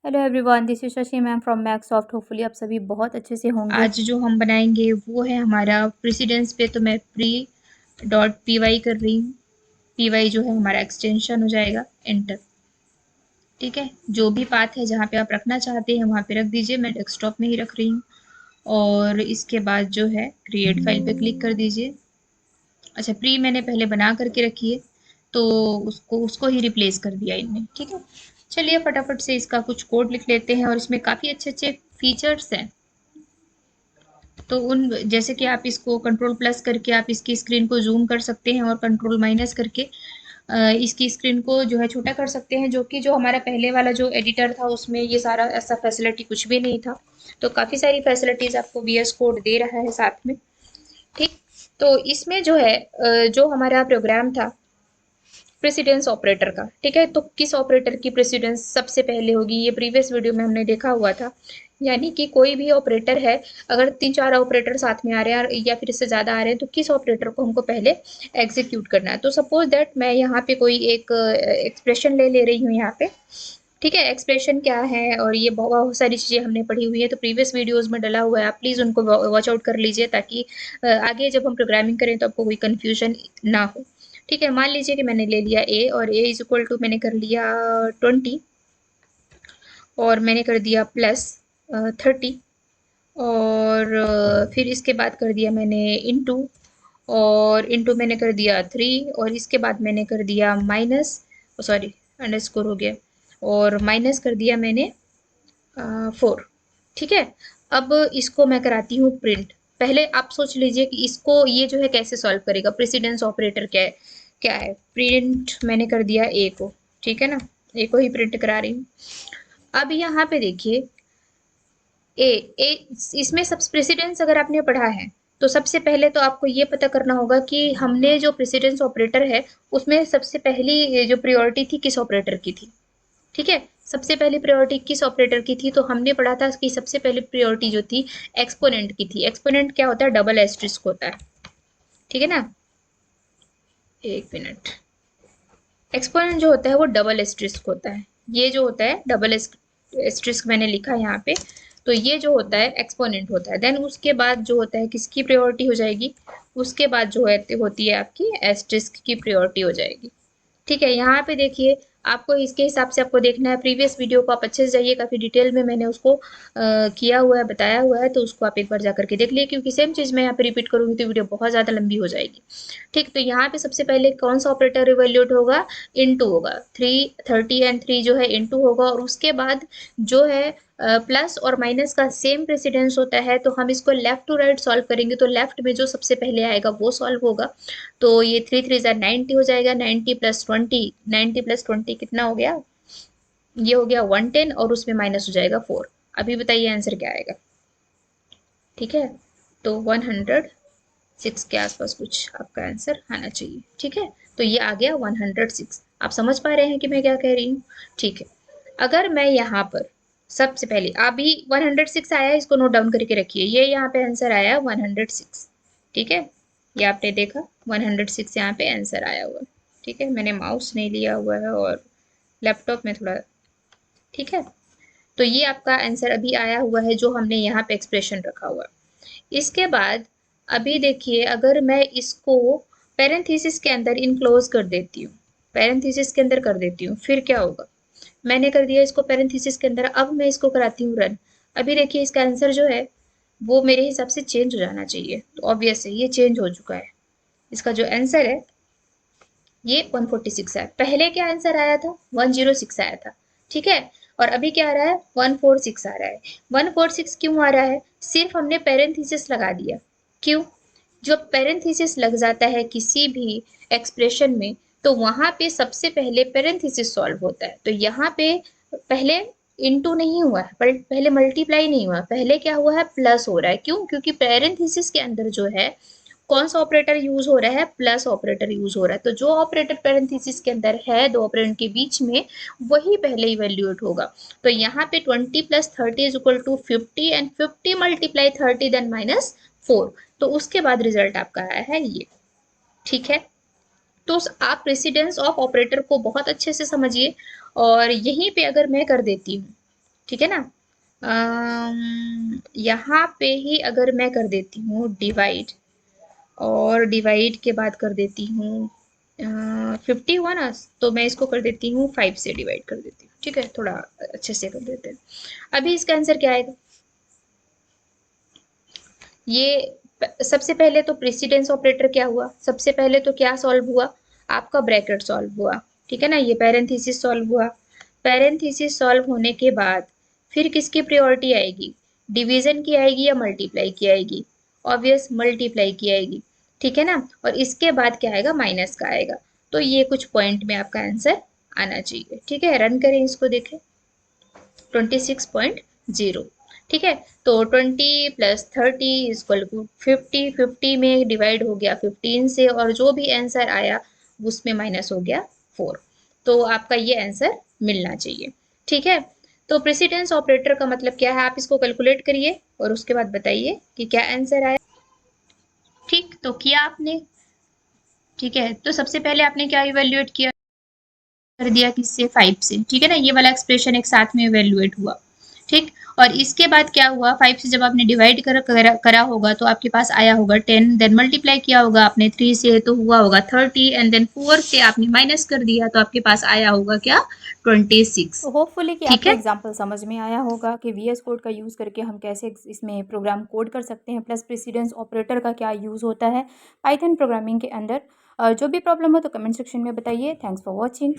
Hello everyone, this is Shashi ma'am from Maxsoft. Hopefully आप सभी बहुत अच्छे से होंगे। आज जो हम बनाएंगे वो है हमारा प्रेसिडेंस पे। तो मैं प्री डॉट पी वाई कर रही हूँ। पी वाई जो है हमारा एक्सटेंशन हो जाएगा, एंटर। ठीक है, जो भी पाथ है जहाँ पे आप रखना चाहते हैं वहाँ पे रख दीजिए। मैं डेस्कटॉप में ही रख रही हूँ। और इसके बाद जो है क्रिएट फाइल पे क्लिक कर दीजिए। अच्छा, प्री मैंने पहले बना करके रखी है, तो उसको उसको ही रिप्लेस कर दिया इनने। ठीक है, चलिए फटाफट से इसका कुछ कोड लिख लेते हैं। और इसमें काफ़ी अच्छे अच्छे फीचर्स हैं। तो उन जैसे कि आप इसको कंट्रोल प्लस करके आप इसकी स्क्रीन को जूम कर सकते हैं, और कंट्रोल माइनस करके इसकी स्क्रीन को जो है छोटा कर सकते हैं। जो कि जो हमारा पहले वाला जो एडिटर था उसमें ये सारा ऐसा फैसिलिटी कुछ भी नहीं था। तो काफ़ी सारी फैसिलिटीज आपको वीएस कोड दे रहा है साथ में। ठीक, तो इसमें जो है जो हमारा प्रोग्राम था प्रेसिडेंस ऑपरेटर का, ठीक है, तो किस ऑपरेटर की प्रेसिडेंस सबसे पहले होगी ये प्रीवियस वीडियो में हमने देखा हुआ था। यानी कि कोई भी ऑपरेटर है, अगर 3-4 ऑपरेटर साथ में आ रहे हैं या फिर इससे ज़्यादा आ रहे हैं, तो किस ऑपरेटर को हमको पहले एग्जीक्यूट करना है। तो सपोज दैट मैं यहाँ पे कोई एक एक्सप्रेशन ले ले रही हूँ यहाँ पे। ठीक है, एक्सप्रेशन क्या है और ये बहुत सारी चीज़ें हमने पढ़ी हुई है, तो प्रीवियस वीडियोस में डला हुआ है, आप प्लीज़ उनको वॉच आउट कर लीजिए, ताकि आगे जब हम प्रोग्रामिंग करें तो आपको कोई कन्फ्यूजन ना हो। ठीक है, मान लीजिए कि मैंने ले लिया ए, और ए इज इक्वल टू मैंने कर लिया 20, और मैंने कर दिया प्लस 30, और फिर इसके बाद कर दिया मैंने इंटू, और इंटू मैंने कर दिया 3, और इसके बाद मैंने कर दिया माइनस, सॉरी अंडरस्कोर हो गया, और माइनस कर दिया मैंने 4। ठीक है, अब इसको मैं कराती हूँ प्रिंट। पहले आप सोच लीजिए कि इसको ये जो है कैसे सॉल्व करेगा। प्रेसिडेंस ऑपरेटर क्या है, प्रिंट मैंने कर दिया ए को। ठीक है ना, ए को ही प्रिंट करा रही हूँ। अब यहाँ पे देखिए, ए ए इसमें सब प्रेसिडेंस अगर आपने पढ़ा है, तो सबसे पहले तो आपको ये पता करना होगा कि हमने जो प्रेसिडेंस ऑपरेटर है उसमें सबसे पहली जो प्रायोरिटी थी किस ऑपरेटर की थी। ठीक है, सबसे पहली प्रायोरिटी किस ऑपरेटर की थी, तो हमने पढ़ा था कि सबसे पहली प्रायोरिटी जो थी एक्सपोनेंट की थी। एक्सपोनेंट क्या होता है, डबल एस्ट्रिस्क होता है। ठीक है ना, एक मिनट। एक्सपोनेंट जो होता है वो डबल एस्ट्रिस्क होता है। ये जो होता है डबल एस्ट्रिस्क मैंने लिखा है यहाँ पे, तो ये जो होता है एक्सपोनेंट होता है। देन उसके बाद जो होता है किसकी प्रायोरिटी हो जाएगी, उसके बाद जो है होती है आपकी एस्ट्रिस्क की प्रायोरिटी हो जाएगी। ठीक है, यहाँ पे देखिए, आपको इसके हिसाब से आपको देखना है। प्रीवियस वीडियो को आप अच्छे से जाइए, काफ़ी डिटेल में मैंने उसको किया हुआ है, बताया हुआ है, तो उसको आप एक बार जा करके देख लिए, क्योंकि सेम चीज़ मैं यहाँ पे रिपीट करूँगी तो वीडियो बहुत ज़्यादा लंबी हो जाएगी। ठीक, तो यहाँ पे सबसे पहले कौन सा ऑपरेटर इवेल्यूट होगा, इनटू होगा। 30 एंड 3 जो है इनटू होगा, और उसके बाद जो है प्लस और माइनस का सेम प्रेसिडेंस होता है, तो हम इसको लेफ्ट टू राइट सॉल्व करेंगे, तो लेफ्ट में जो सबसे पहले आएगा वो सॉल्व होगा। तो ये 3 3 90 हो जाएगा। 90 + 20 कितना हो गया, ये हो गया 110, और उसमें माइनस हो जाएगा 4। अभी बताइए आंसर क्या आएगा। ठीक है, तो 106 के आसपास कुछ आपका आंसर आना चाहिए। ठीक है, तो ये आ गया 106। आप समझ पा रहे हैं कि मैं क्या कह रही हूँ। ठीक है, अगर मैं यहाँ पर सबसे पहले अभी 106 आया है, इसको नोट डाउन करके रखिए। ये यहाँ पे आंसर आया 106। ठीक है, ये आपने देखा 106 यहाँ पे आंसर आया हुआ है। ठीक है, मैंने माउस नहीं लिया हुआ है और लैपटॉप में थोड़ा। ठीक है, तो ये आपका आंसर अभी आया हुआ है जो हमने यहाँ पे एक्सप्रेशन रखा हुआ है। इसके बाद अभी देखिए, अगर मैं इसको पैरेंथेसिस के अंदर इनक्लोज कर देती हूँ, पैरेंथेसिस के अंदर कर देती हूँ, फिर क्या होगा। मैंने कर दिया इसको पैरेंथेसिस के अंदर, अब मैं इसको कराती हूँ रन। अभी देखिए इसका आंसर जो है वो मेरे हिसाब से चेंज हो जाना चाहिए, तो ऑब्वियस है ये चेंज हो चुका है। इसका जो आंसर है ये 146 है। पहले क्या आंसर आया था, 106 आया था। ठीक है, और अभी क्या आ रहा है, 146 आ रहा है। 146 क्यों आ रहा है, सिर्फ हमने पैरेंथेसिस लगा दिया। क्यों, जब पैरेंथेसिस लग जाता है किसी भी एक्सप्रेशन में, तो वहां पे सबसे पहले पैरेंथेसिस सॉल्व होता है। तो यहाँ पे पहले इनटू नहीं हुआ है, पहले मल्टीप्लाई नहीं हुआ, पहले क्या हुआ है, प्लस हो रहा है। क्यों, क्योंकि पैरेंथेसिस के अंदर जो है कौन सा ऑपरेटर यूज हो रहा है, प्लस ऑपरेटर यूज हो रहा है। तो जो ऑपरेटर पैरेंथेसिस के अंदर है दो ऑपरेंड के बीच में, वही पहले इवेल्यूएट होगा। तो यहाँ पे 20 + 30 is equal to 50, and 50 × 30 then -4। तो उसके बाद रिजल्ट आपका आया है ये। ठीक है, तो आप प्रेसिडेंस ऑफ ऑपरेटर को बहुत अच्छे से समझिए। और यहीं पे अगर मैं कर देती हूँ ठीक है ना। यहाँ पे ही अगर मैं कर देती हूँ डिवाइड, और डिवाइड के बाद कर देती हूँ 50 हुआ ना, तो मैं इसको कर देती हूँ 5 से डिवाइड कर देती हूँ। ठीक है, थोड़ा अच्छे से कर देते हैं। अभी इसका आंसर क्या आएगा? ये सबसे पहले तो प्रेसिडेंस ऑपरेटर क्या हुआ, सबसे पहले तो क्या सॉल्व हुआ, आपका ब्रैकेट सॉल्व हुआ। ठीक है ना, ये पैरेंथेसिस सॉल्व हुआ। पैरेंथेसिस सॉल्व होने के बाद फिर किसकी प्रायोरिटी आएगी, डिवीजन की आएगी या मल्टीप्लाई की आएगी? ऑब्वियस मल्टीप्लाई की आएगी। ठीक है ना, और इसके बाद क्या आएगा, माइनस का आएगा। तो ये कुछ पॉइंट में आपका आंसर आना चाहिए। ठीक है, रन करें इसको, देखें 26.0। ठीक है, तो 20 प्लस 30 इक्वल टू 50। 50 में डिवाइड हो गया 15 से, और जो भी आंसर आया उसमें माइनस हो गया 4। तो आपका ये आंसर मिलना चाहिए। ठीक है, तो प्रेसिडेंस ऑपरेटर का मतलब क्या है, आप इसको कैलकुलेट करिए और उसके बाद बताइए कि क्या आंसर आया। ठीक, तो किया आपने? ठीक है, तो सबसे पहले आपने क्या इवेल्युएट किया, कर दिया किससे, 5 से। ठीक है ना, ये वाला एक्सप्रेशन एक साथ में इवेल्युएट हुआ। ठीक, और इसके बाद क्या हुआ, 5 से जब आपने डिवाइड करा होगा तो आपके पास आया होगा 10, देन मल्टीप्लाई किया होगा आपने 3 से तो हुआ होगा 30, एंड देन 4 से आपने माइनस कर दिया तो आपके पास आया होगा क्या, 26। तो होपफुली कि ठीक आपको है, एग्जांपल समझ में आया होगा कि वीएस कोड का यूज़ करके हम कैसे इसमें प्रोग्राम कोड कर सकते हैं, प्लस प्रेसिडेंस ऑपरेटर का क्या यूज़ होता है पाइथन प्रोग्रामिंग के अंदर। जो भी प्रॉब्लम हो तो कमेंट सेक्शन में बताइए। Thanks for watching.